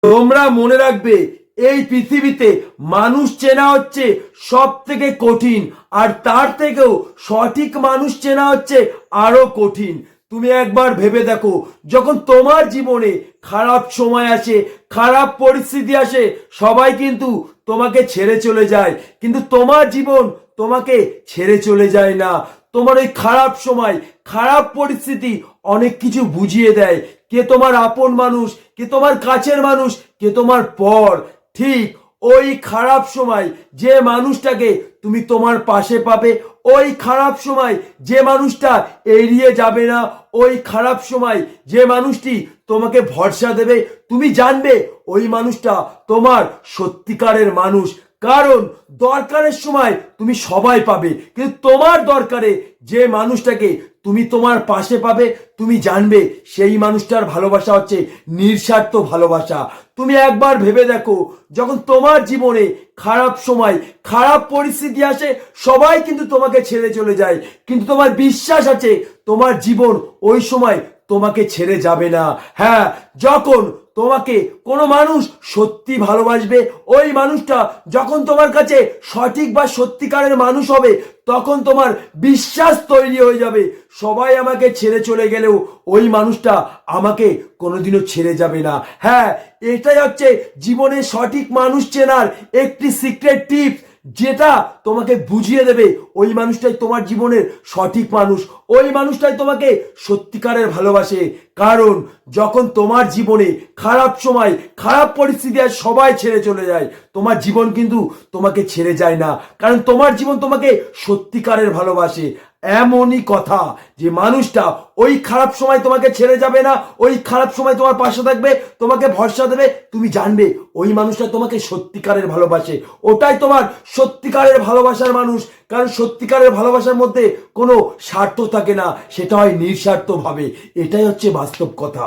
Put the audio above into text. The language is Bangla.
তোমরা মনে রাখবে, এই পৃথিবীতে মানুষ চেনা হচ্ছে সব থেকে কঠিন, আর তার থেকেও সঠিক মানুষ চেনা হচ্ছে আরো কঠিন। তুমি একবার ভেবে দেখো, যখন তোমার জীবনে খারাপ সময় আসে, খারাপ পরিস্থিতি আসে, সবাই কিন্তু তোমাকে ছেড়ে চলে যায়, কিন্তু তোমার জীবন তোমাকে ছেড়ে চলে যায় না। তোমার ওই খারাপ সময়, খারাপ পরিস্থিতি অনেক কিছু বুঝিয়ে দেয়, কে তোমার আপন মানুষ, কে তোমার কাছের মানুষ, কে তোমার পর। ঠিক ওই খারাপ সময় যে মানুষটাকে তুমি তোমার পাশে পাবে, ওই খারাপ সময় যে মানুষটা এড়িয়ে যাবে না, ওই খারাপ সময় যে মানুষটি তোমাকে ভরসা দেবে, তুমি জানবে ওই মানুষটা তোমার সত্যিকারের মানুষ। কারণ দরকারের সময় তুমি সবাই পাবে, কিন্তু তোমার দরকারে যে মানুষটাকে তুমি তোমার পাশে পাবে, তুমি জানবে সেই মানুষটার ভালোবাসা হচ্ছে নিঃস্বার্থ ভালোবাসা। তুমি একবার ভেবে দেখো, যখন তোমার জীবনে খারাপ সময়, খারাপ পরিস্থিতি আসে, সবাই কিন্তু তোমাকে ছেড়ে চলে যায়, কিন্তু তোমার বিশ্বাস আছে তোমার জীবন ওই সময় তোমাকে ছেড়ে যাবে না। হ্যাঁ, যখন তোমাকে কোনো মানুষ সত্যি ভালোবাসবে, ওই মানুষটা যখন তোমার কাছে সঠিক বা সত্যিকারের মানুষ হবে, তখন তোমার বিশ্বাস তৈরি হয়ে যাবে, সবাই আমাকে ছেড়ে চলে গেলেও ওই মানুষটা আমাকে কোনোদিনও ছেড়ে যাবে না। হ্যাঁ, এটাই হচ্ছে জীবনে সঠিক মানুষ চেনার একটি সিক্রেট টিপস, যেটা তোমাকে বুঝিয়ে দেবে ওই মানুষটাই তোমার জীবনের সঠিক মানুষ, ওই মানুষটাই তোমাকে সত্যিকারের ভালোবাসে। কারণ যখন তোমার জীবনে খারাপ সময়, খারাপ পরিস্থিতি আর সবাই ছেড়ে চলে যায়, তোমার জীবন কিন্তু তোমাকে ছেড়ে যায় না, কারণ তোমার জীবন তোমাকে সত্যিকারের ভালোবাসে। এমনই কথা যে মানুষটা ওই খারাপ সময় তোমাকে ছেড়ে যাবে না, ওই খারাপ সময় তোমার পাশে থাকবে, তোমাকে ভরসা দেবে, তুমি জানবে ওই মানুষটা তোমাকে সত্যিকারের ভালোবাসে। ওটাই তোমার সত্যিকারের ভালোবাসার মানুষ, কারণ সত্যিকারের ভালোবাসার মধ্যে কোনো স্বার্থ থাকে না, সেটা হয় নিঃস্বার্থ ভাবে। এটাই হচ্ছে বাস্তব কথা।